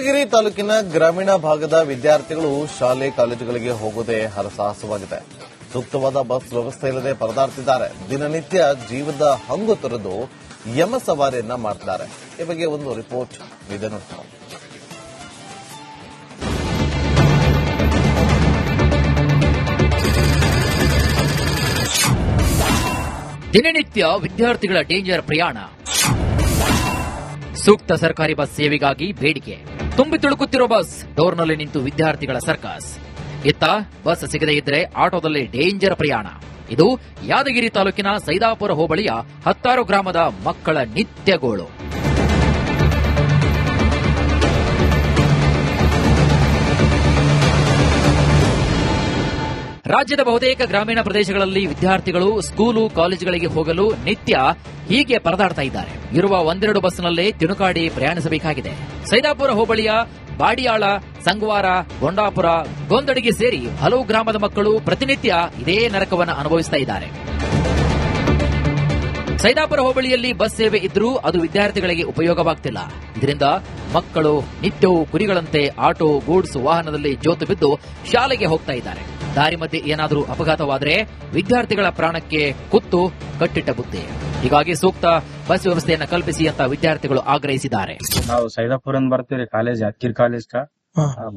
ಯಾದಗಿರಿ ತಾಲೂಕಿನ ಗ್ರಾಮೀಣ ಭಾಗದ ವಿದ್ಯಾರ್ಥಿಗಳು ಶಾಲೆ ಕಾಲೇಜುಗಳಿಗೆ ಹೋಗುವುದೇ ಹರಸಾಹಸವಾಗಿದೆ. ಸೂಕ್ತವಾದ ಬಸ್ ವ್ಯವಸ್ಥೆ ಇಲ್ಲದೆ ಪರದಾಡ್ತಿದ್ದಾರೆ. ದಿನನಿತ್ಯ ಜೀವದ ಹಂಗು ತೊರೆದು ಯಮ ಸವಾರಿಯನ್ನ ಮಾಡ್ತಿದ್ದಾರೆ. ಈ ಬಗ್ಗೆ ಒಂದು ರಿಪೋರ್ಟ್ ಇದೆ ನೋಡ್ತಾರೆ. ದಿನನಿತ್ಯ ವಿದ್ಯಾರ್ಥಿಗಳ ಡೇಂಜರ್ ಪ್ರಯಾಣ. ಸೂಕ್ತ ಸರ್ಕಾರಿ ಬಸ್ ಸೇವೆಗಾಗಿ ಬೇಡಿಕೆ. ತುಂಬಿ ತುಳುಕುತ್ತಿರುವ ಬಸ್, ಡೋರ್ನಲ್ಲಿ ನಿಂತು ವಿದ್ಯಾರ್ಥಿಗಳ ಸರ್ಕಸ್. ಇತ್ತ ಬಸ್ ಸಿಗದೇ ಇದ್ರೆ ಆಟೋದಲ್ಲಿ ಡೇಂಜರ್ ಪ್ರಯಾಣ. ಇದು ಯಾದಗಿರಿ ತಾಲೂಕಿನ ಸೈದಾಪುರ ಹೋಬಳಿಯ 10 ಗ್ರಾಮದ ಮಕ್ಕಳ ನಿತ್ಯ ಗೋಳು. ರಾಜ್ಯದ ಬಹುತೇಕ ಗ್ರಾಮೀಣ ಪ್ರದೇಶಗಳಲ್ಲಿ ವಿದ್ಯಾರ್ಥಿಗಳು ಸ್ಕೂಲು ಕಾಲೇಜುಗಳಿಗೆ ಹೋಗಲು ನಿತ್ಯ ಹೀಗೆ ಪರದಾಡ್ತಾ ಇದ್ದಾರೆ. ಇರುವ ಒಂದೆರಡು ಬಸ್ನಲ್ಲೇ ತಿಣುಕಾಡಿ ಪ್ರಯಾಣಿಸಬೇಕಾಗಿದೆ. ಸೈದಾಪುರ ಹೋಬಳಿಯ ಬಾಡಿಯಾಳ, ಸಂಗವಾರ, ಗೊಂಡಾಪುರ, ಗೊಂದಡಿಗೆ ಸೇರಿ ಹಲವು ಗ್ರಾಮದ ಮಕ್ಕಳು ಪ್ರತಿನಿತ್ಯ ಇದೇ ನರಕವನ್ನು ಅನುಭವಿಸ್ತಾ ಇದ್ದಾರೆ. ಸೈದಾಪುರ ಹೋಬಳಿಯಲ್ಲಿ ಬಸ್ ಸೇವೆ ಇದ್ರೂ ಅದು ವಿದ್ಯಾರ್ಥಿಗಳಿಗೆ ಉಪಯೋಗವಾಗ್ತಿಲ್ಲ. ಇದರಿಂದ ಮಕ್ಕಳು ನಿತ್ಯವೂ ಕುರಿಗಳಂತೆ ಆಟೋ, ಗೂಡ್ಸ್ ವಾಹನದಲ್ಲಿ ಜೋತು ಬಿದ್ದು ಶಾಲೆಗೆ ಹೋಗ್ತಾ ಇದ್ದಾರೆ. ದಾರಿ ಮಧ್ಯೆ ಏನಾದರೂ ಅಪಘಾತವಾದರೆ ವಿದ್ಯಾರ್ಥಿಗಳ ಪ್ರಾಣಕ್ಕೆ ಕುತ್ತು ಕಟ್ಟಿಟ್ಟ ಬುದ್ಧಿ. ಹೀಗಾಗಿ ಸೂಕ್ತ ಬಸ್ ವ್ಯವಸ್ಥೆಯನ್ನು ಕಲ್ಪಿಸಿ ಅಂತ ವಿದ್ಯಾರ್ಥಿಗಳು ಆಗ್ರಹಿಸಿದ್ದಾರೆ. ನಾವು ಸೈದಾಪುರ ಬರ್ತೀವಿ ಕಾಲೇಜ್, ಯಾದಗಿರಿ ಕಾಲೇಜ್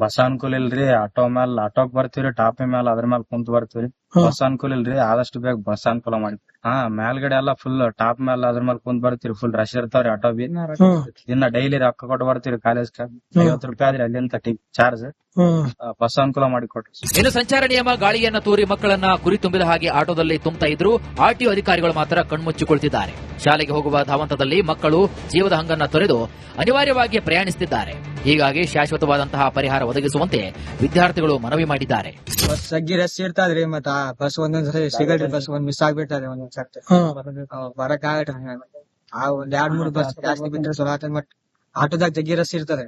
ಬಸ್ ಅನುಕೂಲ ಇಲ್ರಿ. ಆಟೋಕ್ ಬರ್ತೀವ್ರಿ, ಟಾಪ್ ಮೇಲೆ ಅದ್ರ ಮೇಲೆ ಕುಂತ ಬರ್ತೀವ್ರಿ. ಬಸ್ ಅನುಕೂಲ ಇಲ್ರಿ, ಆದಷ್ಟು ಬೇಗ ಬಸ್ ಅನುಕೂಲ ಮಾಡಿ. ಮೇಲ್ಗಡೆ ಎಲ್ಲಾ ಫುಲ್ ಟಾಪ್ ಮೇಲೆ ಅದ್ರ ಮೇಲೆ ಕುಂತ ಬರ್ತೀವಿ. ಫುಲ್ ರಶ್ ಇರ್ತಾವ್ರಿ ಆಟೋ ಬಿ. ಇನ್ನ ಡೈಲಿ ರೊಕ್ಕ ಕೊಟ್ಟು ಬರ್ತೀವಿ ಕಾಲೇಜ್. 50 ರೂಪಾಯಿ ಆದ್ರಿ ಅಲ್ಲಿಂದ ಚಾರ್ಜ್. ಬಸ್ ಅನುಕೂಲ ಮಾಡಿಕೊಟ್ರಿ. ಇನ್ನು ಸಂಚಾರ ನಿಯಮ ಗಾಳಿಯನ್ನ ತೋರಿ ಮಕ್ಕಳನ್ನ ಕುರಿ ತುಂಬಿದ ಹಾಗೆ ಆಟೋದಲ್ಲಿ ತುಂಬುತ್ತಾ ಇದ್ರು ಆರ್ಟಿಒ ಅಧಿಕಾರಿಗಳು ಮಾತ್ರ ಕಣ್ಮುಚ್ಚಿಕೊಳ್ತಿದ್ದಾರೆ. ಶಾಲೆಗೆ ಹೋಗುವ ಧಾವಂತದಲ್ಲಿ ಮಕ್ಕಳು ಜೀವದ ಹಂಗನ್ನ ತೊರೆದು ಅನಿವಾರ್ಯವಾಗಿ ಪ್ರಯಾಣಿಸುತ್ತಿದ್ದಾರೆ. ಹೀಗಾಗಿ ಶಾಶ್ವತವಾದಂತಹ ಪರಿಹಾರ ಒದಗಿಸುವಂತೆ ವಿದ್ಯಾರ್ಥಿಗಳು ಮನವಿ ಮಾಡಿದ್ದಾರೆ. ಬಸ್ ಜಗ್ಗಿ ರಶ್ ಇರ್ತದ್ರಿ. ಮತ್ತ ಬಸ್ ಒಂದೊಂದ್ಸರಿ ಸಿಗಲ್ರಿ. ಬಸ್ ಒಂದ್ ಮಿಸ್ ಆಗ್ಬಿಡ್ತದೆ. ಒಂದೊಂದ್ಸರ್ತಿ ಬರಕ್ ಆಗಟ್ರಿ. ಒಂದ್ 2-3 ಬಸ್ ಜಾಸ್ತಿ ಬಿಟ್ರೆ ಚಲೋ ಆತದ. ಬಟ್ ಆಟೋದಾಗ ಜಗ್ಗಿ ರಶ್ ಇರ್ತದೆ.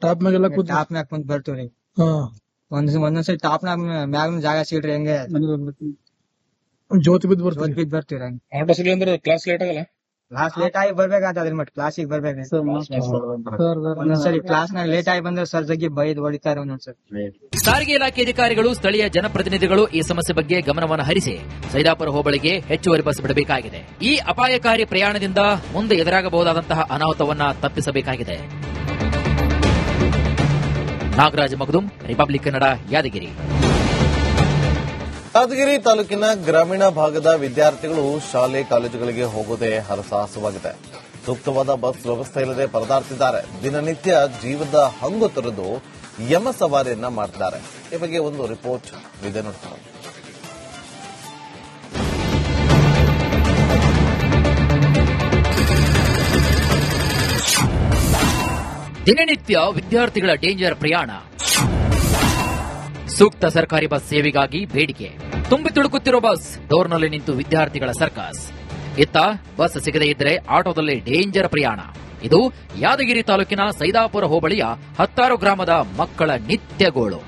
ಟಾಪ್ ಮ್ಯಾಗ ಕುಂತ ಬರ್ತೀವ್ರಿ. ಒಂದೊಂದ್ಸರಿ ಟಾಪ್ ಮ್ಯಾಗ ಜಾಗ ಸಿಗ್ರಿ. ಹೆಂಗೆ ಜ್ಯೋತಿ ಬಿದ್ದು ಬರ್ತೀವ್ರಿ. ಆಟೋ ಸಿಗ್ಲಿ ಅಂದ್ರೆ ಕ್ಲಾಸ್ ಲೇಟ್ ಆಗಲ್ಲ. ಕ್ಲಾಸ್ ಲೇಟ್ ಆಗಿ ಬರ್ಬೇಕಾಗ್ತದ್ರಿ. ಮತ್ ಕ್ಲಾಸಿಗೆ ಬರ್ಬೇಕ್ರಿ. ಒಂದೊಂದ್ಸರಿ ಕ್ಲಾಸ್ ನಾಗ ಲೇಟ್ ಆಗಿ ಬಂದ್ರೆ ಸರ್ ಜಗ್ಗಿ ಬೈದ್ ಹೊಡಿತಾರೆ ಒಂದೊಂದ್ಸರಿ. ಸಾರಿಗೆ ಇಲಾಖೆ ಅಧಿಕಾರಿಗಳು, ಸ್ಥಳೀಯ ಜನಪ್ರತಿನಿಧಿಗಳು ಈ ಸಮಸ್ಯೆ ಬಗ್ಗೆ ಗಮನವನ್ನು ಹರಿಸಿ ಸೈದಾಪುರ ಹೋಬಳಿಗೆ ಹೆಚ್ಚುವರಿ ಬಸ್ ಬಿಡಬೇಕಾಗಿದೆ. ಈ ಅಪಾಯಕಾರಿ ಪ್ರಯಾಣದಿಂದ ಮುಂದೆ ಎದುರಾಗಬಹುದಾದಂತಹ ಅನಾಹುತವನ್ನ ತಪ್ಪಿಸಬೇಕಾಗಿದೆ. ನಾಗರಾಜ್ ಮಗದುಂ, ರಿಪಬ್ಲಿಕ್ ಕನ್ನಡ, ಯಾದಗಿರಿ. ಯಾದಗಿರಿ ತಾಲೂಕಿನ ಗ್ರಾಮೀಣ ಭಾಗದ ವಿದ್ಯಾರ್ಥಿಗಳು ಶಾಲೆ ಕಾಲೇಜುಗಳಿಗೆ ಹೋಗುವುದೇ ಹರಸಾಹಸವಾಗಿದೆ. ಸೂಕ್ತವಾದ ಬಸ್ ವ್ಯವಸ್ಥೆ ಇಲ್ಲದೆ ಪರದಾಡ್ತಿದ್ದಾರೆ. ದಿನನಿತ್ಯ ಜೀವದ ಹಂಗು ತೊರೆದು ಯಮ ಸವಾರಿಯನ್ನ ಮಾಡ್ತಿದ್ದಾರೆ. ಈ ಬಗ್ಗೆ ಒಂದು ರಿಪೋರ್ಟ್ ಇದೆ ನೋಡ್ತಾರೆ. ದಿನನಿತ್ಯ ವಿದ್ಯಾರ್ಥಿಗಳ ಡೇಂಜರ್ ಪ್ರಯಾಣ. ಸೂಕ್ತ ಸರ್ಕಾರಿ ಬಸ್ ಸೇವೆಗಾಗಿ ಬೇಡಿಕೆ. ತುಂಬಿ ತುಳುಕುತ್ತಿರುವ ಬಸ್, ಡೋರ್ನಲ್ಲಿ ನಿಂತು ವಿದ್ಯಾರ್ಥಿಗಳ ಸರ್ಕಸ್. ಇತ್ತ ಬಸ್ ಸಿಗದೇ ಇದ್ರೆ ಆಟೋದಲ್ಲಿ ಡೇಂಜರ್ ಪ್ರಯಾಣ. ಇದು ಯಾದಗಿರಿ ತಾಲೂಕಿನ ಸೈದಾಪುರ ಹೋಬಳಿಯ 10 ಗ್ರಾಮದ ಮಕ್ಕಳ ನಿತ್ಯ ಗೋಳು.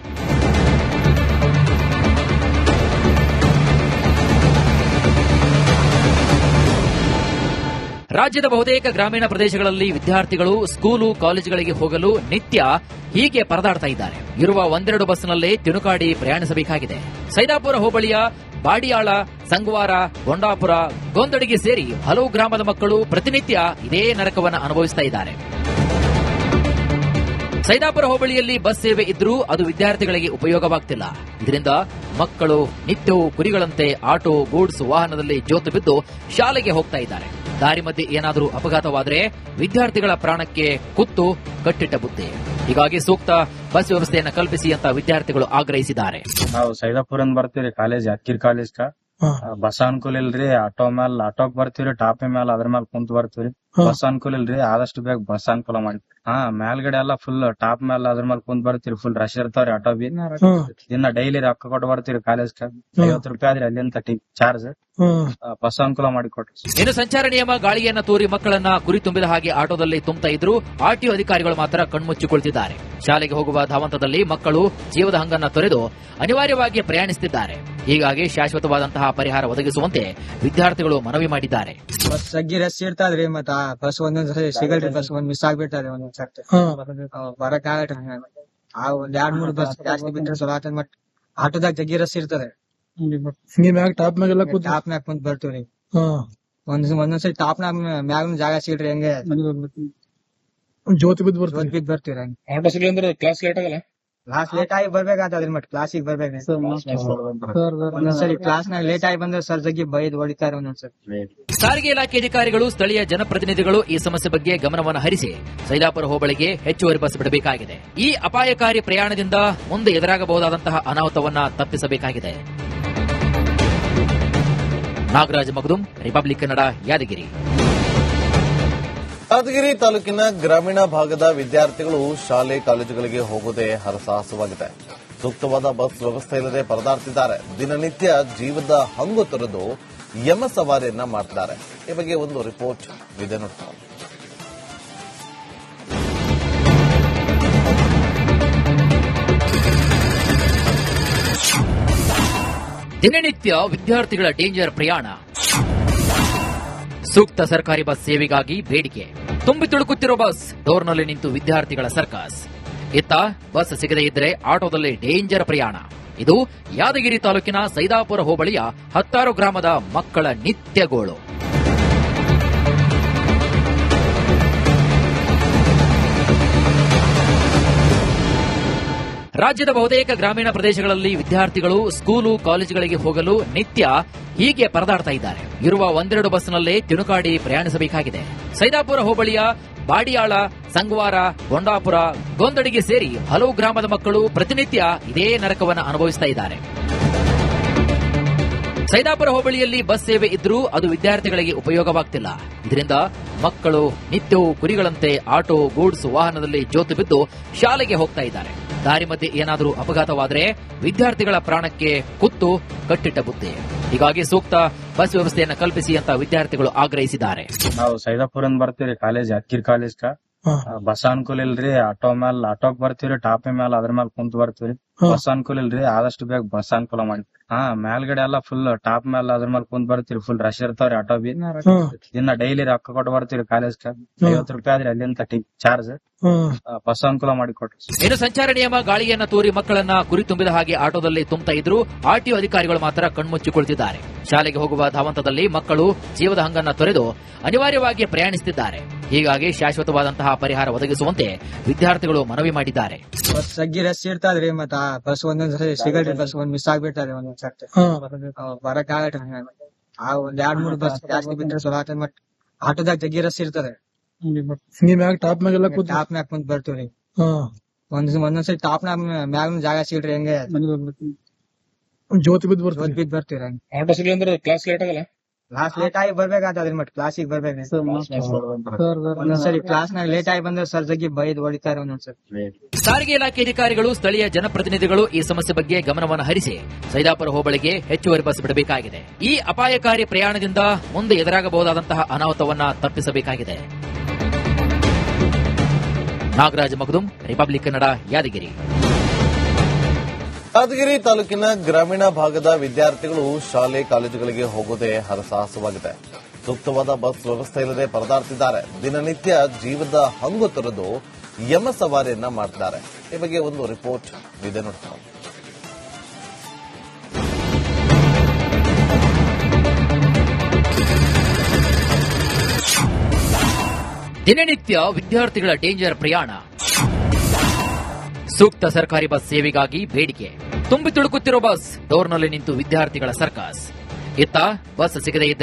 ರಾಜ್ಯದ ಬಹುತೇಕ ಗ್ರಾಮೀಣ ಪ್ರದೇಶಗಳಲ್ಲಿ ವಿದ್ಯಾರ್ಥಿಗಳು ಸ್ಕೂಲು ಕಾಲೇಜುಗಳಿಗೆ ಹೋಗಲು ನಿತ್ಯ ಹೀಗೆ ಪರದಾಡ್ತಾ ಇದ್ದಾರೆ. ಇರುವ ಒಂದೆರಡು ಬಸ್ನಲ್ಲೇ ತಿಣುಕಾಡಿ ಪ್ರಯಾಣಿಸಬೇಕಾಗಿದೆ. ಸೈದಾಪುರ ಹೋಬಳಿಯ ಬಾಡಿಯಾಳ, ಸಂಗವಾರ, ಗೊಂಡಾಪುರ, ಗೊಂದಡಿಗೆ ಸೇರಿ ಹಲವು ಗ್ರಾಮದ ಮಕ್ಕಳು ಪ್ರತಿನಿತ್ಯ ಇದೇ ನರಕವನ್ನು ಅನುಭವಿಸ್ತಾ ಇದ್ದಾರೆ. ಸೈದಾಪುರ ಹೋಬಳಿಯಲ್ಲಿ ಬಸ್ ಸೇವೆ ಇದ್ರೂ ಅದು ವಿದ್ಯಾರ್ಥಿಗಳಿಗೆ ಉಪಯೋಗವಾಗ್ತಿಲ್ಲ. ಇದರಿಂದ ಮಕ್ಕಳು ನಿತ್ಯವೂ ಕುರಿಗಳಂತೆ ಆಟೋ, ಗೂಡ್ಸ್ ವಾಹನದಲ್ಲಿ ಜೋತು ಬಿದ್ದು ಶಾಲೆಗೆ ಹೋಗ್ತಾ ಇದ್ದಾರೆ. ದಾರಿ ಮಧ್ಯೆ ಏನಾದರೂ ಅಪಘಾತವಾದರೆ ವಿದ್ಯಾರ್ಥಿಗಳ ಪ್ರಾಣಕ್ಕೆ ಕುತ್ತು ಕಟ್ಟಿಟ್ಟ ಬುದ್ಧಿ. ಹೀಗಾಗಿ ಸೂಕ್ತ ಬಸ್ ವ್ಯವಸ್ಥೆಯನ್ನು ಕಲ್ಪಿಸಿ ಅಂತ ವಿದ್ಯಾರ್ಥಿಗಳು ಆಗ್ರಹಿಸಿದ್ದಾರೆ. ನಾವು ಸೈದಾಪುರ ಬರ್ತೀವಿ ಕಾಲೇಜ್, ಯಾದಗಿರಿ ಕಾಲೇಜ್ ಬಸ್ ಅನುಕೂಲ ಇಲ್ರಿ. ಆಟೋಕ್ ಬರ್ತೀವ್ರಿ, ಟಾಪ್ ಮೇಲೆ ಅದ್ರ ಮೇಲೆ ಕುಂತ ಬರ್ತೀವ್ರಿ. ಬಸ್ ಅನುಕೂಲ ಇಲ್ರಿ, ಆದಷ್ಟು ಬೇಗ ಬಸ್ ಅನುಕೂಲ ಮಾಡಿ. ಮೇಲ್ಗಡೆ ಎಲ್ಲಾ ಫುಲ್ ಟಾಪ್ ಮೇಲೆ ಅದ್ರ ಮೇಲೆ ಕುಂತ ಬರ್ತೀವಿ. ಫುಲ್ ರಶ್ ಇರ್ತಾವ್ರಿ ಆಟೋ ಬಿ. ಇನ್ನ ಡೈಲಿ ರೊಕ್ಕ ಕೊಟ್ಟು ಬರ್ತೀವಿ ಕಾಲೇಜ್. 50 ರೂಪಾಯಿ ಆದ್ರಿ ಅಲ್ಲಿಂದ ಚಾರ್ಜ್. ಬಸ್ ಅನುಕೂಲ ಮಾಡಿಕೊಟ್ರಿ. ಇನ್ನು ಸಂಚಾರ ನಿಯಮ ಗಾಳಿಯನ್ನ ತೋರಿ ಮಕ್ಕಳನ್ನ ಕುರಿ ತುಂಬಿದ ಹಾಗೆ ಆಟೋದಲ್ಲಿ ತುಂಬುತ್ತಾ ಇದ್ರು ಆರ್ಟಿಒ ಅಧಿಕಾರಿಗಳು ಮಾತ್ರ ಕಣ್ಮುಚ್ಚಿಕೊಳ್ತಿದ್ದಾರೆ. ಶಾಲೆಗೆ ಹೋಗುವ ಧಾವಂತದಲ್ಲಿ ಮಕ್ಕಳು ಜೀವದ ಹಂಗನ್ನ ತೊರೆದು ಅನಿವಾರ್ಯವಾಗಿ ಪ್ರಯಾಣಿಸುತ್ತಿದ್ದಾರೆ. ಹೀಗಾಗಿ ಶಾಶ್ವತವಾದಂತಹ ಪರಿಹಾರ ಒದಗಿಸುವಂತೆ ವಿದ್ಯಾರ್ಥಿಗಳು ಮನವಿ ಮಾಡಿದ್ದಾರೆ. ಬಸ್ ಜಗ್ಗಿ ರಶ್ ಇರ್ತದ್ರಿ. ಮತ್ತ ಬಸ್ ಒಂದೊಂದ್ಸರಿ ಸಿಗಲ್ರಿ, ಬಸ್ ಒಂದ್ ಮಿಸ್ ಆಗ್ಬಿಟ್ಟಾರೆ ಒಂದೊಂದ್ ಸರ್ತಿ ಬರಕ್ ಆಗಟ್ರಿ. ಒಂದ್ 2-3 ಬಸ್ ಜಾಸ್ತಿ ಬಿಟ್ರೆ ಚಲೋ ಆತದ. ಮತ್ ಆಟೋದಾಗ ಜಗ್ಗಿ ರಸ್ ಇರ್ತದೆ. ಟಾಪ್ ಮ್ಯಾಗೆಲ್ಲ ಟಾಪ್ ಮ್ಯಾಗ ಕುಂತ್ ಬರ್ತೀವ್ರಿ. ಒಂದೊಂದ್ಸರಿ ಟಾಪ್ ಮ್ಯಾಗ ಜಾಗ ಸಿಗ್ರಿ, ಹೆಂಗೆ ಜ್ಯೋತಿ ಬಿದ್ದು ಬರ್ತೀವ್ರಿ. ಹಂಗ ಆಟೋ ಸಿಗ್ಲಿ ಅಂದ್ರೆ ಕ್ಲಾಸ್ ಲೇಟ್ ಆಗಲ್ಲ? ಕ್ಲಾಸ್ ಲೇಟ್ ಆಗಿ ಬರ್ಬೇಕಾಗ್ತದ್ರಿ. ಮತ್ ಕ್ಲಾಸಿಗೆ ಬರ್ಬೇಕ್ರಿ. ಒಂದೊಂದ್ಸರಿ ಕ್ಲಾಸ್ನಾಗ ಲೇಟ್ ಆಗಿ ಬಂದ್ರೆ ಸರ್ ಜಗ್ಗಿ ಬೈದ್ ಹೊಡಿತಾರೆ ಒಂದೊಂದ್ಸರಿ. ಸಾರಿಗೆ ಇಲಾಖೆ ಅಧಿಕಾರಿಗಳು, ಸ್ಥಳೀಯ ಜನಪ್ರತಿನಿಧಿಗಳು ಈ ಸಮಸ್ಯೆ ಬಗ್ಗೆ ಗಮನವನ್ನು ಹರಿಸಿ ಸೈದಾಪುರ ಹೋಬಳಿಗೆ ಹೆಚ್ಚುವರಿ ಬಸ್ ಬಿಡಬೇಕಾಗಿದೆ. ಈ ಅಪಾಯಕಾರಿ ಪ್ರಯಾಣದಿಂದ ಮುಂದೆ ಎದುರಾಗಬಹುದಾದಂತಹ ಅನಾಹುತವನ್ನ ತಪ್ಪಿಸಬೇಕಾಗಿದೆ. ನಾಗರಾಜ್ ಮಗದುಂ, ರಿಪಬ್ಲಿಕ್ ಕನ್ನಡ, ಯಾದಗಿರಿ. ಯಾದಗಿರಿ ತಾಲೂಕಿನ ಗ್ರಾಮೀಣ ಭಾಗದ ವಿದ್ಯಾರ್ಥಿಗಳು ಶಾಲೆ ಕಾಲೇಜುಗಳಿಗೆ ಹೋಗುವುದೇ ಹರಸಾಹಸವಾಗಿದೆ. ಸೂಕ್ತವಾದ ಬಸ್ ವ್ಯವಸ್ಥೆ ಇಲ್ಲದೆ ಪರದಾಡ್ತಿದ್ದಾರೆ. ದಿನನಿತ್ಯ ಜೀವದ ಹಂಗು ತೊರೆದು ಯಮ ಸವಾರಿಯನ್ನ ಮಾಡ್ತಿದ್ದಾರೆ. ಈ ಬಗ್ಗೆ ಒಂದು ರಿಪೋರ್ಟ್ ಇದೆ ನೋಡ್ತಾರೆ. ದಿನನಿತ್ಯ ವಿದ್ಯಾರ್ಥಿಗಳ ಡೇಂಜರ್ ಪ್ರಯಾಣ. ಸೂಕ್ತ ಸರ್ಕಾರಿ ಬಸ್ ಸೇವೆಗಾಗಿ ಬೇಡಿಕೆ. ತುಂಬಿ ತುಳುಕುತ್ತಿರುವ ಬಸ್, ಡೋರ್ನಲ್ಲಿ ನಿಂತು ವಿದ್ಯಾರ್ಥಿಗಳ ಸರ್ಕಸ್. ಇತ್ತ ಬಸ್ ಸಿಗದೇ ಇದ್ದರೆ ಆಟೋದಲ್ಲಿ ಡೇಂಜರ್ ಪ್ರಯಾಣ. ಇದು ಯಾದಗಿರಿ ತಾಲೂಕಿನ ಸೈದಾಪುರ ಹೋಬಳಿಯ 10 ಗ್ರಾಮದ ಮಕ್ಕಳ ನಿತ್ಯ ಗೋಳು. ರಾಜ್ಯದ ಬಹುತೇಕ ಗ್ರಾಮೀಣ ಪ್ರದೇಶಗಳಲ್ಲಿ ವಿದ್ಯಾರ್ಥಿಗಳು ಸ್ಕೂಲು ಕಾಲೇಜುಗಳಿಗೆ ಹೋಗಲು ನಿತ್ಯ ಹೀಗೆ ಪರದಾಡ್ತಾ ಇದ್ದಾರೆ. ಇರುವ 1-2 ಬಸ್ನಲ್ಲೇ ತಿಣುಕಾಡಿ ಪ್ರಯಾಣಿಸಬೇಕಾಗಿದೆ. ಸೈದಾಪುರ ಹೋಬಳಿಯ ಬಾಡಿಯಾಳ, ಸಂಗವಾರ, ಗೊಂಡಾಪುರ, ಗೊಂದಡಿಗೆ ಸೇರಿ ಹಲವು ಗ್ರಾಮದ ಮಕ್ಕಳು ಪ್ರತಿನಿತ್ಯ ಇದೇ ನರಕವನ್ನು ಅನುಭವಿಸ್ತಾ ಇದ್ದಾರೆ. ಸೈದಾಪುರ ಹೋಬಳಿಯಲ್ಲಿ ಬಸ್ ಸೇವೆ ಇದ್ರೂ ಅದು ವಿದ್ಯಾರ್ಥಿಗಳಿಗೆ ಉಪಯೋಗವಾಗ್ತಿಲ್ಲ. ಇದರಿಂದ ಮಕ್ಕಳು ನಿತ್ಯವೂ ಕುರಿಗಳಂತೆ ಆಟೋ, ಗೂಡ್ಸ್ ವಾಹನದಲ್ಲಿ ಜೋತು ಬಿದ್ದು ಶಾಲೆಗೆ ಹೋಗ್ತಾ ಇದ್ದಾರೆ. ದಾರಿ ಮಧ್ಯೆ ಏನಾದರೂ ಅಪಘಾತವಾದರೆ ವಿದ್ಯಾರ್ಥಿಗಳ ಪ್ರಾಣಕ್ಕೆ ಕುತ್ತು ಕಟ್ಟಿಟ್ಟ ಬುದ್ಧಿ. ಹೀಗಾಗಿ ಸೂಕ್ತ ಬಸ್ ವ್ಯವಸ್ಥೆಯನ್ನು ಕಲ್ಪಿಸಿ ಅಂತ ವಿದ್ಯಾರ್ಥಿಗಳು ಆಗ್ರಹಿಸಿದ್ದಾರೆ. ನಾವು ಸೈದಾಪುರ ಬರ್ತೀವಿ ಕಾಲೇಜ್, ಯಾದಗಿರಿ ಕಾಲೇಜ್ ಬಸ್ ಅನುಕೂಲ ಇಲ್ರಿ. ಆಟೋಕ್ ಬರ್ತೀವ್ರಿ, ಟಾಪ್ ಮ್ಯಾಲ ಅದ್ರ ಮೇಲೆ ಕುಂತ್ ಬರ್ತೀವ್ರಿ. ಬಸ್ ಅನುಕೂಲ ಇಲ್ರಿ, ಆದಷ್ಟು ಬೇಗ ಬಸ್ ಅನುಕೂಲ ಮಾಡಿ. ಮೇಲ್ಗಡೆ ಎಲ್ಲ ಫುಲ್ ಟಾಪ್ ಮೇಲೆ ಅದ್ರ ಮೇಲೆ ಕುಂತ್ ಬರ್ತೀವಿ. ಫುಲ್ ರಶ್ ಇರ್ತಾವ್ರಿ ಆಟೋ ಬಿ. ದಿನ ಡೈಲಿ ರೊಕ್ಕ ಕೊಟ್ಟು ಬರ್ತೀವಿ ಕಾಲೇಜ್. 50 ರೂಪಾಯಿ ಆದ್ರಿ ಅಲ್ಲಿಂದ ಚಾರ್ಜ್. ಬಸ್ ಅನುಕೂಲ ಮಾಡಿ ಕೊಟ್ರಿ. ಇನ್ನು ಸಂಚಾರ ನಿಯಮ ಗಾಳಿಯನ್ನ ತೋರಿ ಮಕ್ಕಳನ್ನ ಕುರಿ ತುಂಬಿದ ಹಾಗೆ ಆಟೋದಲ್ಲಿ ತುಂಬುತ್ತಾ ಇದ್ರು ಆರ್ಟಿಒ ಅಧಿಕಾರಿಗಳು ಮಾತ್ರ ಕಣ್ಮುಚ್ಚಿ ಕುಳಿತಿದ್ದಾರೆ. ಶಾಲೆಗೆ ಹೋಗುವ ಧಾವಂತದಲ್ಲಿ ಮಕ್ಕಳು ಜೀವದ ಹಂಗನ್ನ ತೊರೆದು ಅನಿವಾರ್ಯವಾಗಿ ಪ್ರಯಾಣಿಸುತ್ತಿದ್ದಾರೆ. ಹೀಗಾಗಿ ಶಾಶ್ವತವಾದಂತಹ ಪರಿಹಾರ ಒದಗಿಸುವಂತೆ ವಿದ್ಯಾರ್ಥಿಗಳು ಮನವಿ ಮಾಡಿದ್ದಾರೆ. ಬಸ್ ಜಗ್ಗಿ ರಶ್ ಇರ್ತದ್ರಿ. ಮತ್ತ ಬಸ್ ಒಂದೊಂದ್ಸರಿ ಸಿಗಲ್ರಿ, ಬಸ್ ಒಂದ್ ಮಿಸ್ ಆಗ್ಬಿಟ್ಟಾರೆ ಒಂದೊಂದ್ ಸರ್ತಿ ಬರಕ್ ಆಗಟ್ರಿ. ಒಂದ್ 2-3 ಬಸ್ ಜಾಸ್ತಿ ಬಿಟ್ರೆ ಚಲೋ ಆತದ. ಮತ್ ಆಟೋದಾಗ ಜಗ್ಗಿ ರಶ್ ಇರ್ತದೆ. ಟಾಪ್ ಮ್ಯಾಗೆಲ್ಲ ಟಾಪ್ ಮ್ಯಾಗ ಕುಂತ್ ಬರ್ತೀವ್ರಿ. ಒಂದೊಂದ್ಸರಿ ಟಾಪ್ ಮ್ಯಾಗ ಜಾಗ ಸಿಗ್ರಿ, ಹೆಂಗೆ ಜ್ಯೋತಿ ಬಿದ್ದು ಬರ್ತೀವ್ರಿ. ಹಂಗ ಆಟೋ ಸಿಗ್ಲಿ ಅಂದ್ರೆ ಕ್ಲಾಸ್ ಲೇಟ್ ಆಗಲ್ಲ? ಕ್ಲಾಸ್ ಲೇಟ್ ಆಗಿ ಬರ್ಬೇಕಾಗ್ತದ್ರಿ. ಮತ್ ಕ್ಲಾಸಿಗೆ ಬರ್ಬೇಕ್ರಿ. ಒಂದೊಂದ್ಸರಿ ಕ್ಲಾಸ್ನಾಗ ಲೇಟ್ ಆಗಿ ಬಂದ್ರೆ ಸರ್ ಜಗ್ಗಿ ಬೈದ್ ಹೊಡಿತಾರೆ ಒಂದೊಂದ್ಸರಿ. ಸಾರಿಗೆ ಇಲಾಖೆ ಅಧಿಕಾರಿಗಳು, ಸ್ಥಳೀಯ ಜನಪ್ರತಿನಿಧಿಗಳು ಈ ಸಮಸ್ಯೆ ಬಗ್ಗೆ ಗಮನವನ್ನು ಹರಿಸಿ ಸೈದಾಪುರ ಹೋಬಳಿಗೆ ಹೆಚ್ಚುವರಿ ಬಸ್ ಬಿಡಬೇಕಾಗಿದೆ. ಈ ಅಪಾಯಕಾರಿ ಪ್ರಯಾಣದಿಂದ ಮುಂದೆ ಎದುರಾಗಬಹುದಾದಂತಹ ಅನಾಹುತವನ್ನ ತಪ್ಪಿಸಬೇಕಾಗಿದೆ. ನಾಗರಾಜ್ ಮಗದುಂ, ರಿಪಬ್ಲಿಕ್ ಕನ್ನಡ, ಯಾದಗಿರಿ. ಯಾದಗಿರಿ ತಾಲೂಕಿನ ಗ್ರಾಮೀಣ ಭಾಗದ ವಿದ್ಯಾರ್ಥಿಗಳು ಶಾಲೆ ಕಾಲೇಜುಗಳಿಗೆ ಹೋಗುವುದೇ ಹರಸಾಹಸವಾಗಿದೆ. ಸೂಕ್ತವಾದ ಬಸ್ ವ್ಯವಸ್ಥೆ ಇಲ್ಲದೆ ಪರದಾಡ್ತಿದ್ದಾರೆ. ದಿನನಿತ್ಯ ಜೀವದ ಹಂಗು ತೊರೆದು ಯಮ ಸವಾರಿಯನ್ನ ಮಾಡ್ತಿದ್ದಾರೆ. ಈ ಬಗ್ಗೆ ಒಂದು ರಿಪೋರ್ಟ್ ಇದೆ ನೋಡ್ತಾರೆ. ದಿನನಿತ್ಯ ವಿದ್ಯಾರ್ಥಿಗಳ ಡೇಂಜರ್ ಪ್ರಯಾಣ. ಸೂಕ್ತ ಸರ್ಕಾರಿ ಬಸ್ ಸೇವೆಗಾಗಿ ಬೇಡಿಕೆ. ತುಂಬಿ ತುಳುಕುತ್ತಿರುವ ಬಸ್, ಡೋರ್ನಲ್ಲಿ ನಿಂತು ವಿದ್ಯಾರ್ಥಿಗಳ ಸರ್ಕಸ್. ಇತ್ತ ಬಸ್ ಸಿಗದೇ ಇದ್ದರೆ